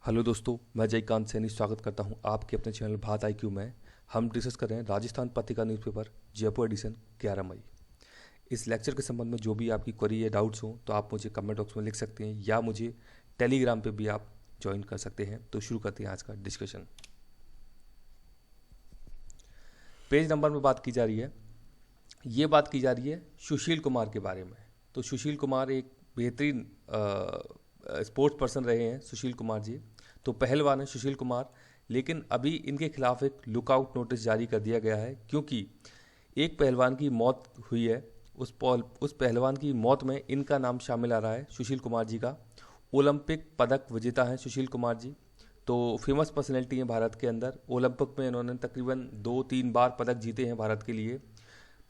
Hello दोस्तों, मैं जयकांत सैनी स्वागत करता हूं आपके अपने चैनल बात IQ में। हम डिस्कस कर रहे हैं राजस्थान पत्रिका न्यूज़पेपर जयपुर एडिशन 11 मई। इस लेक्चर के संबंध में जो भी आपकी क्वेरी या डाउट्स हो तो आप मुझे कमेंट बॉक्स में लिख सकते हैं या मुझे टेलीग्राम पे भी आप ज्वाइन कर सकते हैं। तो शुरू करते हैं आज का डिस्कशन। पेज नंबर में बात की जा रही है, ये बात की जा रही है सुशील कुमार के बारे में। तो सुशील कुमार एक बेहतरीन स्पोर्ट्स पर्सन रहे हैं सुशील कुमार जी। तो पहलवान है सुशील कुमार, लेकिन अभी इनके खिलाफ एक लुकआउट नोटिस जारी कर दिया गया है क्योंकि एक पहलवान की मौत हुई है। उस पहलवान की मौत में इनका नाम शामिल आ रहा है, सुशील कुमार जी का। ओलंपिक पदक विजेता हैं सुशील कुमार जी। तो फेमस पर्सनैलिटी हैं भारत के अंदर। ओलंपिक में इन्होंने तकरीबन 2-3 बार पदक जीते हैं भारत के लिए।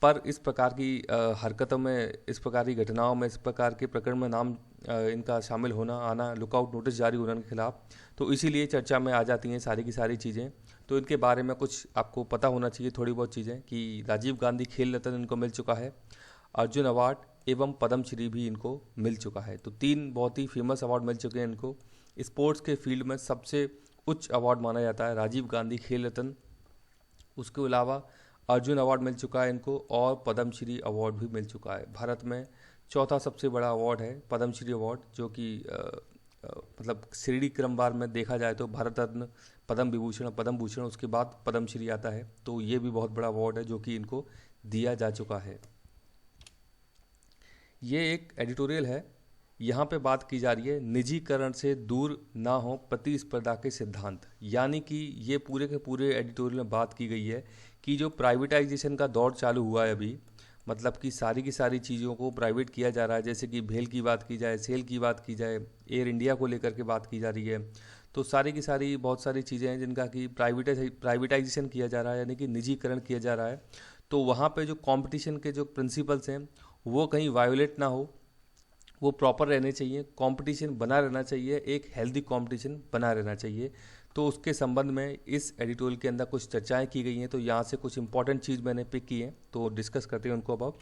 पर इस प्रकार की हरकतों में, इस प्रकार की घटनाओं में, इस प्रकार के प्रकरण में नाम इनका शामिल होना आना, लुकआउट नोटिस जारी होने के खिलाफ, तो इसीलिए चर्चा में आ जाती हैं सारी की सारी चीज़ें। तो इनके बारे में कुछ आपको पता होना चाहिए, थोड़ी बहुत चीज़ें, कि राजीव गांधी खेल रत्न इनको मिल चुका है, अर्जुन अवार्ड एवं पद्मश्री भी इनको मिल चुका है। तो 3 बहुत ही फेमस अवार्ड मिल चुके हैं इनको। स्पोर्ट्स के फील्ड में सबसे उच्च अवार्ड माना जाता है राजीव गांधी खेल रत्न। उसके अलावा अर्जुन अवार्ड मिल चुका है इनको और पद्मश्री अवार्ड भी मिल चुका है। भारत में चौथा सबसे बड़ा अवार्ड है पद्मश्री अवार्ड, जो कि मतलब श्रेणी क्रमवार में देखा जाए तो भारत रत्न, पद्म विभूषण, पद्म भूषण, उसके बाद पद्मश्री आता है। तो ये भी बहुत बड़ा अवार्ड है जो कि इनको दिया जा चुका है। ये एक एडिटोरियल है, यहाँ पे बात की जा रही है निजीकरण से दूर ना हो प्रतिस्पर्धा के सिद्धांत। यानी कि ये पूरे के पूरे एडिटोरियल में बात की गई है कि जो प्राइवेटाइजेशन का दौर चालू हुआ है अभी, मतलब कि सारी की सारी चीज़ों को प्राइवेट किया जा रहा है। जैसे कि भेल की बात की जाए, सेल की बात की जाए, एयर इंडिया को लेकर के बात की जा रही है। तो सारी की सारी बहुत सारी चीज़ें हैं जिनका कि प्राइवेटाइजेशन किया जा रहा है, यानी कि निजीकरण किया जा रहा है। तो वहाँ पे जो कंपटीशन के जो प्रिंसिपल्स हैं वो कहीं वायोलेट ना हो, वो प्रॉपर रहने चाहिए, कंपटीशन बना रहना चाहिए, एक हेल्दी कंपटीशन बना रहना चाहिए। तो उसके संबंध में इस एडिटोरियल के अंदर कुछ चर्चाएं की गई हैं। तो यहाँ से कुछ इंपॉर्टेंट चीज़ मैंने पिक की है, तो डिस्कस करते हैं उनको अब।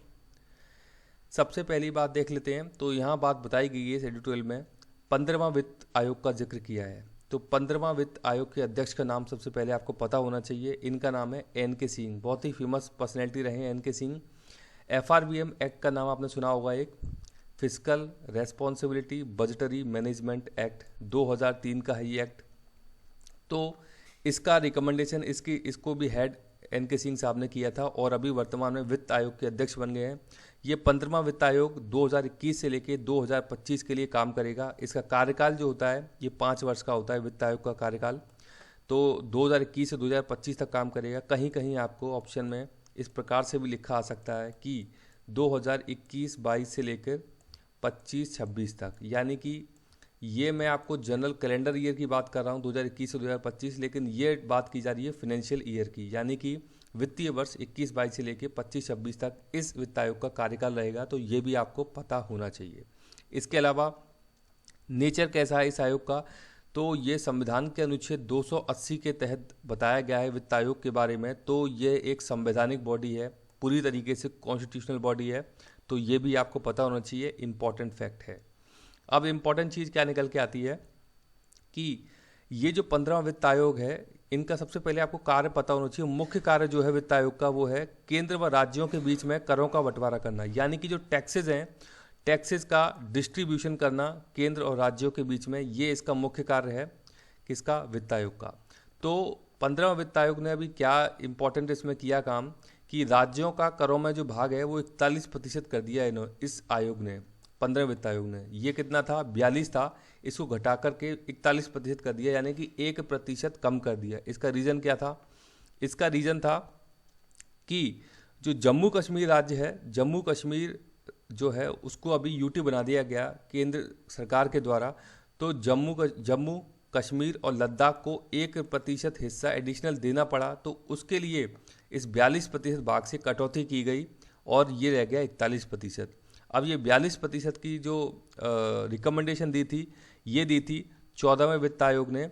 सबसे पहली बात देख लेते हैं। तो यहाँ बात बताई गई है इस एडिटोरियल में, 15वां वित्त आयोग का जिक्र किया है। तो 15वां वित्त आयोग के अध्यक्ष का नाम सबसे पहले आपको पता होना चाहिए। इनका नाम है NK सिंह। बहुत ही फेमस पर्सनैलिटी रहे हैं NK सिंह। FRBM एक्ट का नाम आपने सुना होगा, एक physical responsibility budgetary management act 2003 का है ये एक्ट। तो इसका रिकमेंडेशन इसको भी हेड NK सिंह साहब ने किया था और अभी वर्तमान में वित्त आयोग के अध्यक्ष बन गए हैं। ये 15वां वित्त आयोग 2021 से लेकर 2025 के लिए काम करेगा। इसका कार्यकाल जो होता है ये 5 वर्ष का होता है वित्त आयोग का कार्यकाल। तो 2021 से 2025 तक काम करेगा। कहीं कहीं आपको ऑप्शन में इस प्रकार से भी लिखा आ सकता है कि 2021-22 से लेकर 25-26 तक, यानी कि ये मैं आपको जनरल कैलेंडर ईयर की बात कर रहा हूँ 2021 से 2025, लेकिन ये बात की जा रही है फाइनेंशियल ईयर की, यानी कि वित्तीय वर्ष 21-22 से लेकर 25-26 तक इस वित्त आयोग का कार्यकाल रहेगा। तो ये भी आपको पता होना चाहिए। इसके अलावा नेचर कैसा है इस आयोग का, तो ये संविधान के अनुच्छेद 280 के तहत बताया गया है वित्त आयोग के बारे में। तो ये एक संवैधानिक बॉडी है, पूरी तरीके से कॉन्स्टिट्यूशनल बॉडी है। तो ये भी आपको पता होना चाहिए, इंपॉर्टेंट फैक्ट है। अब इंपॉर्टेंट चीज़ क्या निकल के आती है कि ये जो 15वां वित्त आयोग है, इनका सबसे पहले आपको कार्य पता होना चाहिए। मुख्य कार्य जो है वित्त आयोग का वो है केंद्र व राज्यों के बीच में करों का बंटवारा करना, यानी कि जो टैक्सेस हैं, टैक्सेस का डिस्ट्रीब्यूशन करना केंद्र और राज्यों के बीच में, ये इसका मुख्य कार्य है किसका, वित्त आयोग का। तो 15वां वित्त आयोग ने अभी क्या इंपॉर्टेंट इसमें किया काम कि राज्यों का करों में जो भाग है वो 41% कर दिया इस आयोग ने, 15वें वित्त आयोग ने। ये कितना था, 42 था, इसको घटा करके 41% कर दिया, यानी कि 1% कम कर दिया। इसका रीज़न क्या था, इसका रीज़न था कि जो जम्मू कश्मीर राज्य है, जम्मू कश्मीर जो है उसको अभी यूटी बना दिया गया केंद्र सरकार के द्वारा। तो जम्मू कश्मीर और लद्दाख को 1% हिस्सा एडिशनल देना पड़ा। तो उसके लिए इस 42% भाग से कटौती की गई और ये रह गया 41%। अब ये 42% की जो रिकमेंडेशन दी थी, ये दी थी 14वें वित्त आयोग ने।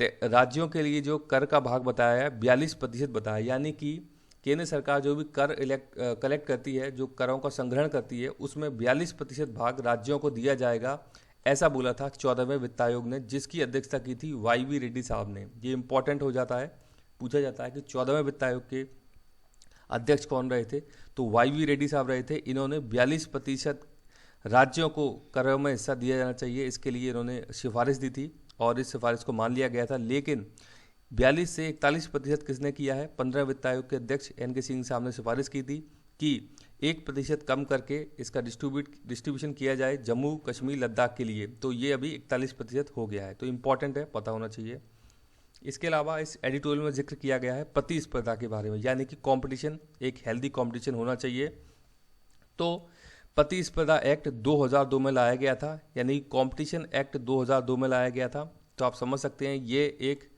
राज्यों के लिए जो कर का भाग बताया है 42% बताया, यानी कि केंद्र सरकार जो भी कर कलेक्ट करती है, जो करों का संग्रहण करती है, उसमें 42% भाग राज्यों को दिया जाएगा ऐसा बोला था 14वें वित्त आयोग ने, जिसकी अध्यक्षता की थी वाई रेड्डी साहब ने। ये इंपॉर्टेंट हो जाता है, पूछा जाता है कि 14वें वित्त आयोग के अध्यक्ष कौन रहे थे, तो वाई रेड्डी साहब रहे थे। इन्होंने 42% राज्यों को कर में हिस्सा दिया जाना चाहिए, इसके लिए इन्होंने सिफारिश दी थी और इस सिफारिश को मान लिया गया था। लेकिन 42 से 41% किसने किया है? 15 वित्त आयोग के अध्यक्ष एन के सिंह साहब ने सिफारिश की थी कि 1% कम करके इसका डिस्ट्रीब्यूशन किया जाए जम्मू कश्मीर लद्दाख के लिए। तो ये अभी 41% हो गया है, तो इम्पॉर्टेंट है, पता होना चाहिए। इसके अलावा इस एडिटोरियल में जिक्र किया गया है प्रतिस्पर्धा के बारे में, यानी कि कंपटीशन, एक हेल्दी कंपटीशन होना चाहिए। तो प्रतिस्पर्धा एक्ट 2002 में लाया गया था, यानी कंपटीशन एक्ट 2002 में लाया गया था। तो आप समझ सकते हैं ये एक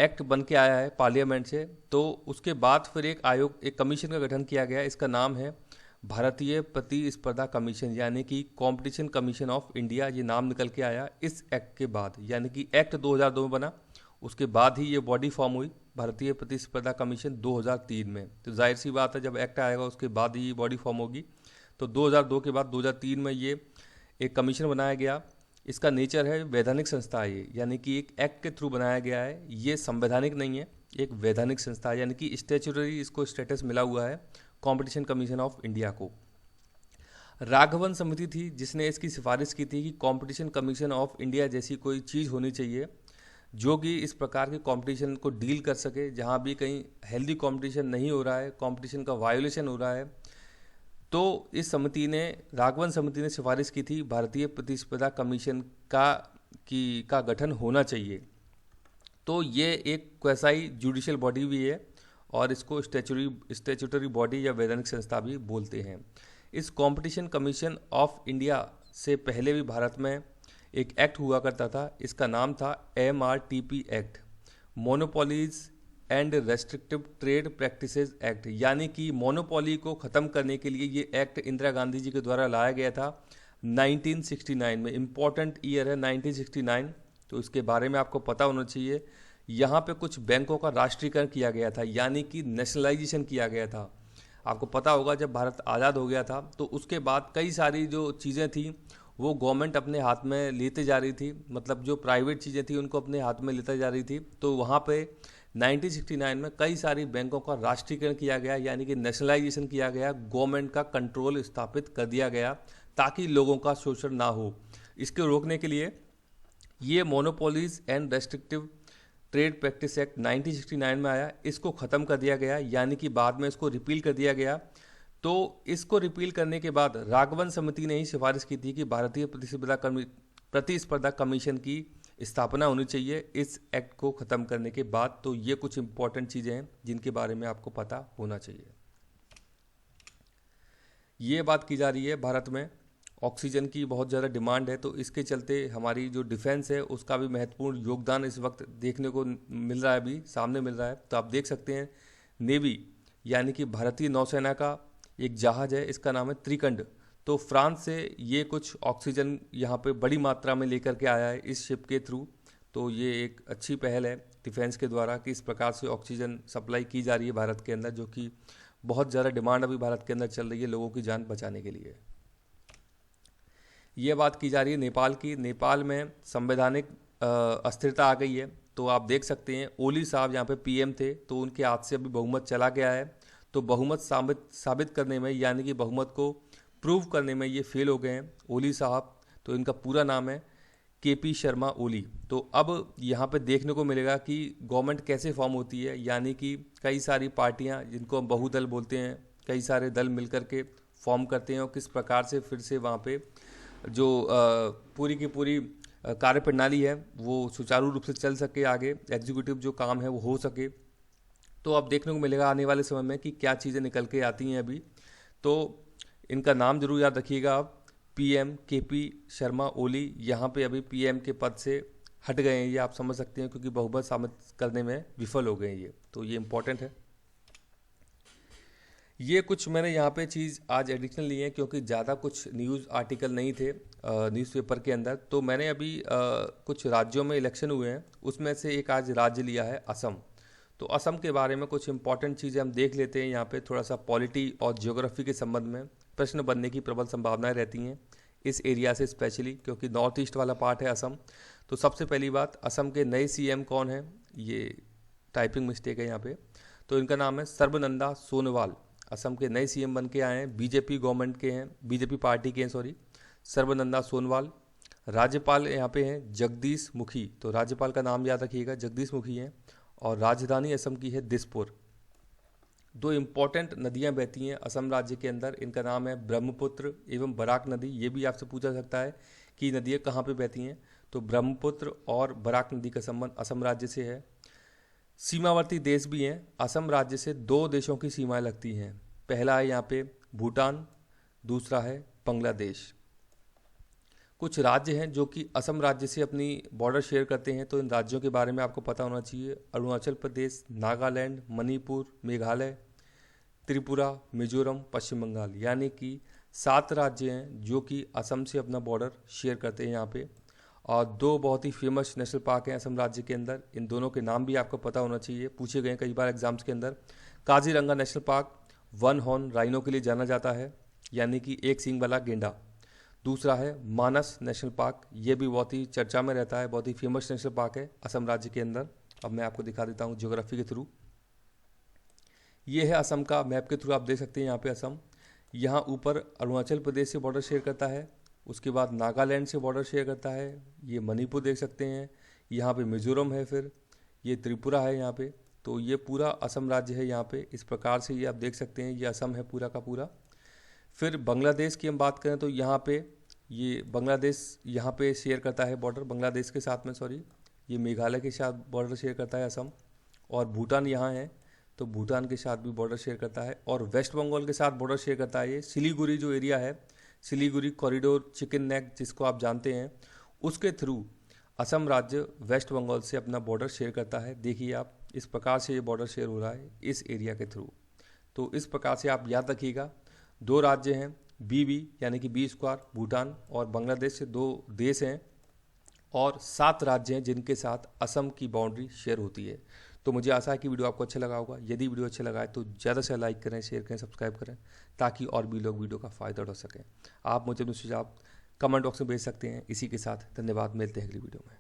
एक्ट बन के आया है पार्लियामेंट से। तो उसके बाद फिर एक आयोग, एक कमीशन का गठन किया गया, इसका नाम है भारतीय प्रतिस्पर्धा कमीशन, यानी कि कंपटीशन कमीशन ऑफ इंडिया, ये नाम निकल के आया इस एक्ट के बाद। यानी कि एक्ट 2002 में बना, उसके बाद ही ये बॉडी फॉर्म हुई भारतीय प्रतिस्पर्धा कमीशन 2003 में। तो जाहिर सी बात है, जब एक्ट आएगा उसके बाद ही ये बॉडी फॉर्म होगी। तो 2002 के बाद 2003 में ये एक कमीशन बनाया गया। इसका नेचर है वैधानिक संस्था है ये, यानी कि एक एक्ट के थ्रू बनाया गया है, ये संवैधानिक नहीं है, एक वैधानिक संस्था है, यानी कि स्टैच्यूटरी इसको स्टेटस मिला हुआ है कंपटीशन कमीशन ऑफ इंडिया को। राघवन समिति थी जिसने इसकी सिफारिश की थी कि कंपटीशन कमीशन ऑफ इंडिया जैसी कोई चीज़ होनी चाहिए जो कि इस प्रकार के कंपटीशन को डील कर सके, जहाँ भी कहीं हेल्दी कंपटीशन नहीं हो रहा है, कंपटीशन का वायोलेशन हो रहा है। तो इस समिति ने, राघवन समिति ने सिफारिश की थी भारतीय प्रतिस्पर्धा कमीशन का गठन होना चाहिए। तो ये एक क्वैसाई जुडिशियल बॉडी भी है और इसको स्टैच्यूटरी बॉडी या वैधानिक संस्था भी बोलते हैं। इस कंपटीशन कमीशन ऑफ इंडिया से पहले भी भारत में एक एक्ट हुआ करता था, इसका नाम था MRTP act, monopolies and restrictive trade practices act. यानी कि मोनोपोली को ख़त्म करने के लिए ये एक्ट इंदिरा गांधी जी के द्वारा लाया गया था 1969 में। इम्पॉर्टेंट ईयर है 1969, तो इसके बारे में आपको पता होना चाहिए। यहाँ पे कुछ बैंकों का राष्ट्रीयकरण किया गया था, यानी कि नेशनलाइजेशन किया गया था। आपको पता होगा जब भारत आज़ाद हो गया था तो उसके बाद कई सारी जो चीज़ें थी वो गवर्नमेंट अपने हाथ में लेते जा रही थी, मतलब जो प्राइवेट चीज़ें थी उनको अपने हाथ में लेते जा रही थी। तो वहाँ पे 1969 में कई सारी बैंकों का राष्ट्रीयकरण किया गया, यानी कि नेशनलाइजेशन किया गया, गवर्नमेंट का कंट्रोल स्थापित कर दिया गया ताकि लोगों का शोषण ना हो। इसको रोकने के लिए ये monopolies and restrictive trade practice act 1969 में आया, इसको ख़त्म कर दिया गया, यानी कि बाद में इसको रिपील कर दिया गया। तो इसको रिपील करने के बाद राघवन समिति ने ही सिफारिश की थी कि भारतीय प्रतिस्पर्धा कमीशन की स्थापना होनी चाहिए इस एक्ट को ख़त्म करने के बाद। तो ये कुछ इंपॉर्टेंट चीज़ें हैं जिनके बारे में आपको पता होना चाहिए। ये बात की जा रही है भारत में ऑक्सीजन की बहुत ज़्यादा डिमांड है, तो इसके चलते हमारी जो डिफेंस है उसका भी महत्वपूर्ण योगदान इस वक्त देखने को मिल रहा है, अभी सामने मिल रहा है। तो आप देख सकते हैं नेवी यानी कि भारतीय नौसेना का एक जहाज़ है, इसका नाम है त्रिकंड। तो फ्रांस से ये कुछ ऑक्सीजन यहाँ पे बड़ी मात्रा में लेकर के आया है इस शिप के थ्रू। तो ये एक अच्छी पहल है डिफेंस के द्वारा कि इस प्रकार से ऑक्सीजन सप्लाई की जा रही है भारत के अंदर, जो कि बहुत ज़्यादा डिमांड अभी भारत के अंदर चल रही है लोगों की जान बचाने के लिए। ये बात की जा रही है नेपाल की। नेपाल में संवैधानिक अस्थिरता आ गई है। तो आप देख सकते हैं ओली साहब यहाँ पे पीएम थे, तो उनके हाथ से अभी बहुमत चला गया है। तो बहुमत साबित करने में, यानी कि बहुमत को प्रूव करने में ये फेल हो गए हैं ओली साहब। तो इनका पूरा नाम है KP शर्मा ओली। तो अब यहाँ पे देखने को मिलेगा कि गवर्नमेंट कैसे फॉर्म होती है, यानी कि कई सारी पार्टियाँ जिनको हम बहुदल बोलते हैं, कई सारे दल मिलकर के फॉर्म करते हैं और किस प्रकार से फिर से वहाँ पे जो पूरी की पूरी कार्य प्रणाली है वो सुचारू रूप से चल सके, आगे एग्जीक्यूटिव जो काम है वो हो सके। तो अब देखने को मिलेगा आने वाले समय में कि क्या चीज़ें निकल के आती हैं अभी। तो इनका नाम जरूर याद रखिएगा आप, PM KP शर्मा ओली यहाँ पे अभी PM के पद से हट गए हैं, ये आप समझ सकते हैं, क्योंकि बहुमत साबित करने में विफल हो गए हैं ये। तो ये इम्पोर्टेंट है। ये कुछ मैंने यहाँ पे चीज़ आज एडिशनल ली है क्योंकि ज़्यादा कुछ न्यूज़ आर्टिकल नहीं थे न्यूज़पेपर के अंदर। तो मैंने अभी कुछ राज्यों में इलेक्शन हुए हैं, उसमें से एक आज राज्य लिया है असम। तो असम के बारे में कुछ इंपॉर्टेंट चीज़ें हम देख लेते हैं। यहाँ पे थोड़ा सा पॉलिटी और ज्योग्राफी के संबंध में प्रश्न बनने की प्रबल संभावनाएं रहती हैं। इस एरिया से स्पेशली, क्योंकि नॉर्थ ईस्ट वाला पार्ट है असम। तो सबसे पहली बात, असम के नए सीएम कौन है, ये टाइपिंग मिस्टेक है यहाँ पे। तो इनका नाम है सर्बानंद सोनोवाल। असम के नए सीएम बन के आए हैं, बीजेपी गवर्नमेंट के हैं, बीजेपी पार्टी के हैं, सॉरी, सर्बानंद सोनोवाल। राज्यपाल यहाँ पे हैं जगदीश मुखी, तो राज्यपाल का नाम याद रखिएगा, जगदीश मुखी हैं। और राजधानी असम की है दिसपुर। दो इम्पॉर्टेंट नदियाँ बहती हैं असम राज्य के अंदर, इनका नाम है ब्रह्मपुत्र एवं बराक नदी। ये भी आपसे पूछा सकता है कि नदियाँ कहाँ पे बहती हैं, तो ब्रह्मपुत्र और बराक नदी का संबंध असम राज्य से है। सीमावर्ती देश भी हैं, असम राज्य से दो देशों की सीमाएं लगती हैं। पहला है यहाँ पे भूटान, दूसरा है बांग्लादेश। कुछ राज्य हैं जो कि असम राज्य से अपनी बॉर्डर शेयर करते हैं, तो इन राज्यों के बारे में आपको पता होना चाहिए। अरुणाचल प्रदेश, नागालैंड, मणिपुर, मेघालय, त्रिपुरा, मिजोरम, पश्चिम बंगाल, यानी कि 7 राज्य हैं जो कि असम से अपना बॉर्डर शेयर करते हैं यहाँ पे। और दो बहुत ही फेमस नेशनल पार्क हैं असम राज्य के अंदर, इन दोनों के नाम भी आपको पता होना चाहिए, पूछे गए कई बार एग्जाम्स के अंदर। Kaziranga national park one horn rhino के लिए जाना जाता है, यानी कि एक सींग वाला गेंडा। दूसरा है मानस नेशनल पार्क, ये भी बहुत ही चर्चा में रहता है, बहुत ही फेमस नेशनल पार्क है असम राज्य के अंदर। अब मैं आपको दिखा देता हूँ ज्योग्राफी के थ्रू। ये है असम का मैप के थ्रू, आप देख सकते हैं यहाँ पे असम। यहाँ ऊपर अरुणाचल प्रदेश से बॉर्डर शेयर करता है, उसके बाद नागालैंड से बॉर्डर शेयर करता है, ये मणिपुर देख सकते हैं, यहाँ पे मिजोरम है, फिर ये त्रिपुरा है यहाँ पे। तो ये पूरा असम राज्य है यहाँ पे, इस प्रकार से ये आप देख सकते हैं, ये असम है पूरा का पूरा। फिर बांग्लादेश की हम बात करें तो यहाँ पे ये बांग्लादेश यहाँ पे शेयर करता है बॉर्डर, बांग्लादेश के साथ में, सॉरी, ये मेघालय के साथ बॉर्डर शेयर करता है असम। और भूटान यहाँ है, तो भूटान के साथ भी बॉर्डर शेयर करता है। और वेस्ट बंगाल के साथ बॉर्डर शेयर करता है ये सिलीगुड़ी जो एरिया है, सिलीगुड़ी कॉरिडोर, चिकन नेक जिसको आप जानते हैं, उसके थ्रू असम राज्य वेस्ट बंगाल से अपना बॉर्डर शेयर करता है। देखिए आप, इस प्रकार से ये बॉर्डर शेयर हो रहा है इस एरिया के थ्रू। तो इस प्रकार से आप याद रखिएगा, दो राज्य हैं, बी यानी कि बी स्क्वायर, भूटान और बांग्लादेश से दो देश हैं, और 7 राज्य हैं जिनके साथ असम की बाउंड्री शेयर होती है। तो मुझे आशा है कि वीडियो आपको अच्छा लगा होगा। यदि वीडियो अच्छा लगा है तो ज़्यादा से लाइक करें, शेयर करें, सब्सक्राइब करें, ताकि और भी लोग वीडियो का फ़ायदा उठा सकें। आप मुझे अपने सुझाव कमेंट बॉक्स में भेज सकते हैं। इसी के साथ धन्यवाद, मिलते हैं अगली वीडियो में।